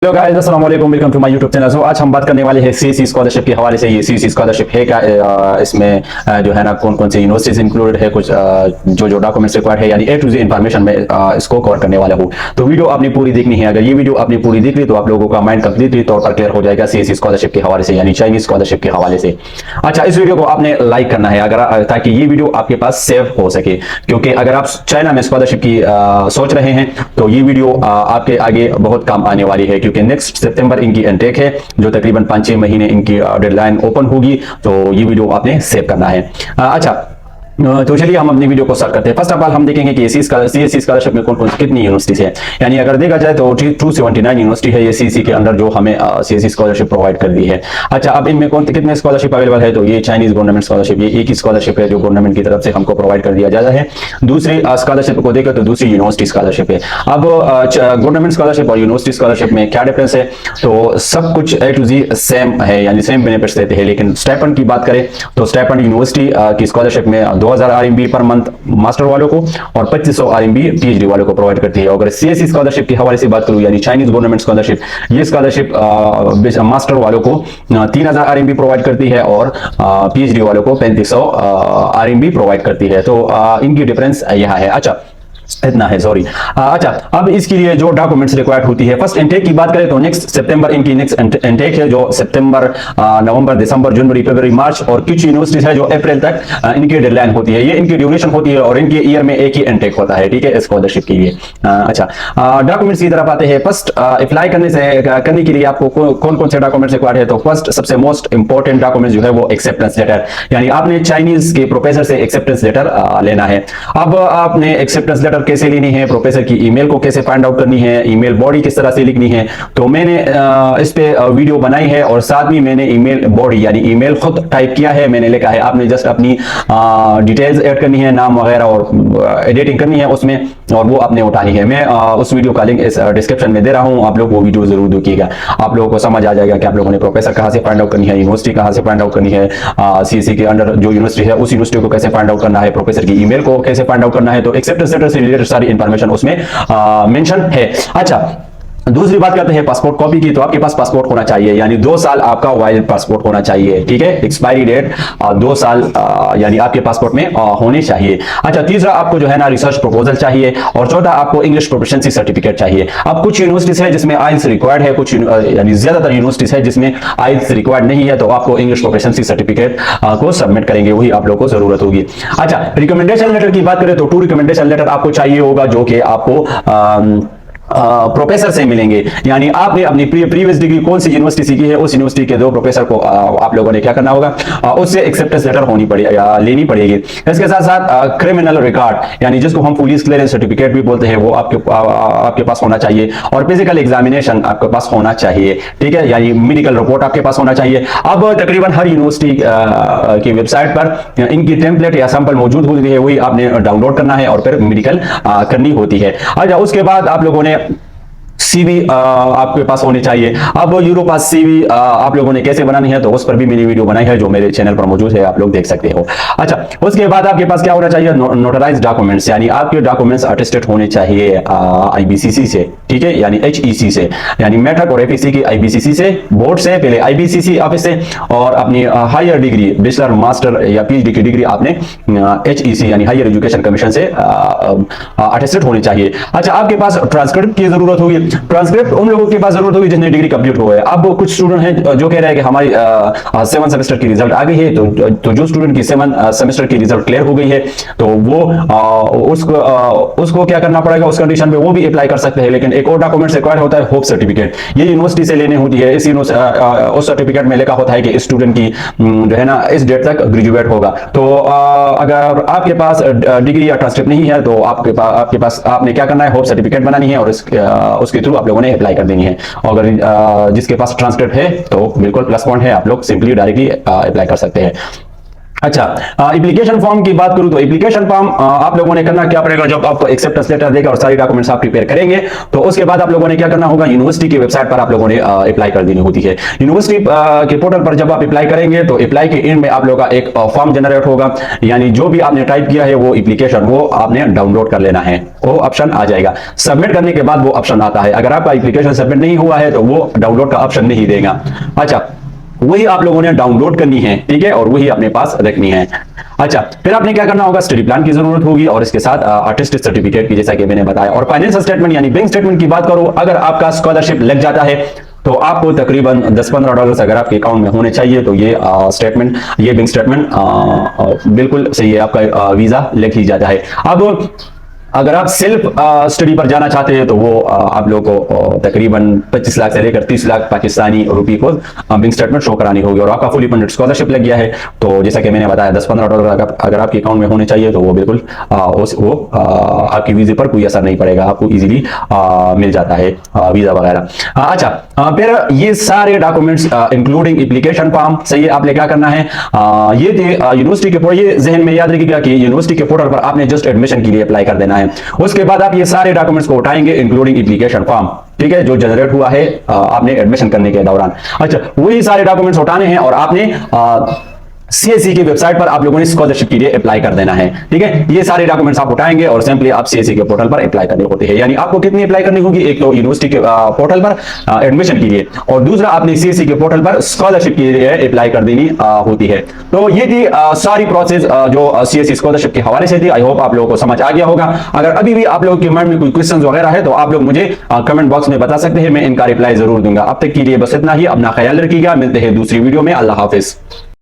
Hello guys, अस्सलाम वालेकुम, welcome to my YouTube channel. आज हम बात करने वाले हैं सीएससी स्कॉलरशिप के हवाले से। ये सीएससी स्कॉलरशिप है क्या, इसमें जो है ना कौन कौन सी यूनिवर्सिटीज इंक्लूडेड है, कुछ जो जो डॉक्यूमेंट्स रिक्वायर्ड है, यानी ए टू जी इन्फॉर्मेशन में इसको कवर करने वाला हूँ। तो वीडियो आपने पूरी देखनी है। अगर ये वीडियो आपने पूरी देख ली तो आप लोगों का माइंड कंप्लीटली तौर पर क्लियर हो जाएगा सीएससी स्कॉलरशिप के हवाले से, यानी चाइनीज स्कॉलरशिप के हवाले से। अच्छा, इस वीडियो को आपने लाइक करना है अगर, ताकि ये वीडियो आपके पास सेव हो सके, क्योंकि अगर आप चाइना में स्कॉलरशिप की सोच रहे हैं तो ये वीडियो आपके आगे बहुत काम आने वाली है, क्योंकि नेक्स्ट सितंबर इनकी इनटेक है, जो तकरीबन 5-6 महीने इनकी डेडलाइन ओपन होगी। तो ये वीडियो आपने सेव करना है। अच्छा, तो चलिए हम अपनी वीडियो को स्टार्ट करते हैं। फर्स्ट ऑफ ऑल हम देखेंगे कि सीएससी स्कॉलरशिप में कौन कौन कितनी यूनिवर्सिटीज है। यानी अगर देखा जाए तो 279 यूनिवर्सिटी है ये सीएससी के अंदर जो हमें सीएससी स्कॉलरशिप प्रोवाइड कर दी है। अच्छा, अब इनमें कौन कितने स्कॉलरशिप अवेलेबल है, तो ये चाइनीज गवर्नमेंट स्कॉलरशिप, ये एक ही स्कॉलरशिप है जो गवर्नमेंट की तरफ से हमको प्रोवाइड कर दिया जाता है। दूसरी स्कॉलरशिप को देखकर तो दूसरी यूनिवर्सिटी स्कॉलरशिप है। अब गवर्नमेंट स्कॉलरशिप और यूनिवर्सिटी स्कॉलरशिप में क्या डिफरेंस है, तो सब कुछ ए टू जी सेम है, यानी सेम बेनिफिट्स देते हैं। लेकिन स्टाइपेंड की बात करें तो स्टाइपेंड यूनिवर्सिटी की स्कॉलरशिप में 2000 आरएमबी पर मंथ मास्टर वालों को और 2500 आरएमबी पीएचडी वालों को प्रोवाइड करती है। अगर सीएससी स्कॉलरशिप के हवाले से बात करूं, यानी चाइनीज गवर्नमेंट स्कॉलरशिप, ये स्कॉलरशिप मास्टर वालों को 3000 आरएमबी प्रोवाइड करती है और पीएचडी वालों को 3500 आरएमबी प्रोवाइड करती है। तो इनकी डिफरेंस यह है। अच्छा, इतना है, सॉरी। अच्छा, अब इसके लिए जो डॉक्यूमेंट्स रिक्वायर्ड होती है, फर्स्ट इनटेक की बात करें तो नेक्स्ट सितंबर इनकी नेक्स्ट इनटेक है, जो सितंबर, नवंबर, दिसंबर, जनवरी, फरवरी, मार्च, और कुछ यूनिवर्सिटीज है जो अप्रैल तक इनकी डेडलाइन होती है। ये इनकी ड्यूरेशन होती है और इनके ईयर में एक ही इनटेक होता है, ठीक है, स्कॉलरशिप के लिए। अच्छा, डॉक्यूमेंट्स की तरफ आते हैं। फर्स्ट अप्लाई करने के लिए आपको कौन कौन से डॉक्यूमेंट्स रिक्वायर्ड है, तो फर्स्ट सबसे मोस्ट इंपॉर्टेंट डॉक्यूमेंट जो है वो एक्सेप्टेंस लेटर, यानी आपने चाइनीज के प्रोफेसर से एक्सेप्टेंस लेटर लेना है। अब आपने एक्सेप्टेंस लेटर कैसे लेनी है, प्रोफेसर की ईमेल को कैसे फाइंड आउट करनी है, ईमेल बॉडी किस तरह से लिखनी है, तो मैंने इस पे वीडियो बनाई है और साथ में मैंने ईमेल बॉडी यानी ईमेल खुद टाइप किया है, मैंने लिखा है। आपने जस्ट अपनी डिटेल्स ऐड करनी है, नाम वगैरह, और एडिटिंग करनी है उसमें, और वो आपने उठानी है। मैं उस वीडियो का लिंक इस डिस्क्रिप्शन में दे रहा हूं, आप लोग वो वीडियो जरूर देखिएगा। आप लोगों को समझ आ जाएगा कि आप लोगों ने प्रोफेसर कहां से फाइंड आउट करनी है, यूनिवर्सिटी कहां से फाइंड आउट करनी है, सीएससी के अंडर जो यूनिवर्सिटी है उस यूनिवर्सिटी को कैसे फाइंड आउट करना है, प्रोफेसर की ईमेल को कैसे फाइंड आउट करना है। तो एक्सेप्टेंस लेटर से रिलेटेड सारी इंफॉर्मेशन उसमें मेंशन है। अच्छा, दूसरी बात करते हैं पासपोर्ट कॉपी की। तो आपके पास पासपोर्ट होना चाहिए, यानी 2 साल आपका वैलिड पासपोर्ट होना चाहिए, ठीक है। एक्सपायरी डेट 2 साल यानी आपके पासपोर्ट में होनी चाहिए। अच्छा, तीसरा आपको जो है ना रिसर्च प्रपोजल चाहिए, और चौथा आपको इंग्लिश प्रोफिशिएंसी सर्टिफिकेट चाहिए। अब कुछ यूनिवर्सिटीज है जिसमें आइल्स रिक्वायर्ड है, कुछ यानी ज्यादातर यूनिवर्सिटीज है जिसमें आइल्स रिक्वायर्ड नहीं है, तो आपको इंग्लिश प्रोफिशिएंसी सर्टिफिकेट को सबमिट करेंगे, वही आप लोगों को जरूरत होगी। अच्छा, रिकमेंडेशन लेटर की बात करें तो 2 रिकमेंडेशन लेटर आपको चाहिए होगा, जो कि आपको प्रोफेसर से मिलेंगे। यानी आपने अपनी प्रीवियस डिग्री कौन सी यूनिवर्सिटी सीखी है, उस यूनिवर्सिटी के 2 प्रोफेसर को आप लोगों ने क्या करना होगा, उससे एक्सेप्टेंस लेटर लेनी पड़ेगी। इसके साथ साथ क्रिमिनल रिकॉर्ड, यानी जिसको हम पुलिस क्लियरेंस सर्टिफिकेट भी बोलते हैं, वो आपके पास होना चाहिए, और फिजिकल एग्जामिनेशन आपके पास होना चाहिए, ठीक है, यानी मेडिकल रिपोर्ट आपके पास होना चाहिए। अब तकरीबन हर यूनिवर्सिटी की वेबसाइट पर इनकी टेम्पलेट या सैंपल मौजूद होती है, वही आपने डाउनलोड करना है और फिर मेडिकल करनी होती है। अच्छा, उसके बाद आप लोगों ने सीवी आपके पास होनी चाहिए। अब यूरोपास सीवी आप लोगों ने कैसे बनानी है, तो उस पर भी मैंने वीडियो बनाई है जो मेरे चैनल पर मौजूद है, आप लोग देख सकते हो। अच्छा, उसके बाद आपके पास क्या होना चाहिए, नोटराइज्ड डॉक्यूमेंट्स, यानी आपके डॉक्यूमेंट्स अटेस्टेड होने चाहिए आईबीसीसी से, ठीक है, यानी एचईसी से, यानी मेटक और एपीसी की आईबीसीसी से, बोर्ड से, पहले आईबीसीसी ऑफिस से, और अपनी हायर डिग्री बैचलर, मास्टर या पीएचडी की डिग्री आपने एचईसी यानी हायर एजुकेशन कमीशन से अटेस्टेड होनी चाहिए। अच्छा, आपके पास ट्रांसक्रिप्ट की जरूरत होगी। ट्रांसक्रिप्ट उन लोगों के पास जरूरत होगी जिन्हें डिग्री कंप्लीट हो गई। अब कुछ स्टूडेंट हैं जो कह रहे हैं कि हमारी 7 सेमेस्टर की रिजल्ट आ गई है, तो जो स्टूडेंट की 7 सेमेस्टर की रिजल्ट क्लियर हो गई है, तो वो उसको क्या करना पड़ेगा, उस कंडीशन में वो भी अप्लाई कर सकते हैं। लेकिन एक और डॉक्यूमेंट रिक्वायर्ड होता है, होप सर्टिफिकेट, ये यूनिवर्सिटी से लेनी होती है। उस सर्टिफिकेट में लिखा होता है कि स्टूडेंट की जो है ना इस डेट तक ग्रेजुएट होगा। तो अगर आपके पास डिग्री या ट्रांसक्रिप्ट नहीं है, तो आपके पास आपने क्या करना है, होप सर्टिफिकेट बनानी है और उसके थ्रू आप लोगों ने अप्लाई कर देनी है। और अगर जिसके पास ट्रांसक्रिप्ट है तो बिल्कुल प्लस पॉइंट है, आप लोग सिंपली डायरेक्टली अप्लाई कर सकते हैं। अच्छा, एप्लीकेशन फॉर्म की बात करूं तो एप्लीकेशन फॉर्म आप लोगों ने करना क्या पड़ेगा, जब आपको एक्सेप्टेंस लेटर देगा और सारी डॉक्यूमेंट्स आप प्रिपेयर करेंगे तो उसके बाद आप लोगों ने क्या करना होगा, यूनिवर्सिटी की वेबसाइट पर आप लोगों ने अप्लाई कर देनी होती है। यूनिवर्सिटी के पोर्टल पर जब आप अप्लाई करेंगे तो अप्लाई के एंड में आप लोगों का एक फॉर्म जनरेट होगा, यानी जो भी आपने टाइप किया है वो एप्लीकेशन वो आपने डाउनलोड कर लेना है, वो ऑप्शन आ जाएगा। सबमिट करने के बाद वो ऑप्शन आता है, अगर आपका एप्लीकेशन सबमिट नहीं हुआ है तो वो डाउनलोड का ऑप्शन नहीं देगा। अच्छा, वही आप लोगों ने डाउनलोड करनी है, ठीक है, और वही अपने पास रखनी है। अच्छा, फिर आपने क्या करना होगा, स्टडी प्लान की जरूरत होगी और इसके साथ अटेस्टेड सर्टिफिकेट की, जैसा कि मैंने बताया। और फाइनेंशियल स्टेटमेंट यानी बैंक स्टेटमेंट की बात करो, अगर आपका स्कॉलरशिप लग जाता है तो आपको तकरीबन 10-15 डॉलर अगर आपके अकाउंट में होने चाहिए तो ये स्टेटमेंट, ये बैंक स्टेटमेंट बिल्कुल सही है, आपका वीजा लिख ही जाता है। अब अगर आप सेल्फ स्टडी पर जाना चाहते हैं तो वो आप लोगों को तकरीबन 25 लाख से लेकर 30 लाख पाकिस्तानी रुपए को बैंक स्टेटमेंट शो करानी होगी। और आपका फुली फंडेड स्कॉलरशिप लग गया है तो जैसा कि मैंने बताया 10-15 डॉलर अगर आपके अकाउंट में होने चाहिए तो वो बिल्कुल वो आपकी वीजे पर कोई असर नहीं पड़ेगा, आपको इजीली मिल जाता है वीजा वगैरह। अच्छा, फिर ये सारे डॉक्यूमेंट्स इंक्लूडिंग एप्लीकेशन फॉर्म, सही है, आपने क्या करना है, ये थे यूनिवर्सिटी के पोर्टल, ये जहन में याद रखिएगा कि यूनिवर्सिटी के पोर्टल पर आपने जस्ट एडमिशन के लिए अप्लाई कर देना है। उसके बाद आप ये सारे डॉक्यूमेंट्स को उठाएंगे इंक्लूडिंग एप्लीकेशन फॉर्म, ठीक है, जो जनरेट हुआ है आपने एडमिशन करने के दौरान। अच्छा, वही सारे डॉक्यूमेंट्स उठाने हैं और आपने सीएससी की वेबसाइट पर आप लोगों ने स्कॉलरशिप के लिए अप्लाई कर देना है, ठीक है। ये सारे डॉक्यूमेंट्स आप उठाएंगे और सिंपली आप सीएससी के पोर्टल पर अप्लाई करने होते हैं। यानी आपको कितनी अप्लाई करनी होगी, एक तो यूनिवर्सिटी के पोर्टल पर एडमिशन के लिए और दूसरा आपने सीएससी के पोर्टल पर स्कॉलरशिप के लिए अप्लाई कर देनी होती है। तो ये थी सारी प्रोसेस जो सीएससी स्कॉलरशिप के हवाले से थी। आई होप आप लोगों को समझ आ गया होगा। अगर अभी भी आप लोगों के मन में कोई क्वेश्चन वगैरह है तो आप लोग मुझे कमेंट बॉक्स में बता सकते हैं, मैं इनका रिप्लाई जरूर दूंगा। अब तक के लिए बस इतना ही, अपना ख्याल रखिएगा, मिलते हैं दूसरी वीडियो में। अल्लाह हाफिज।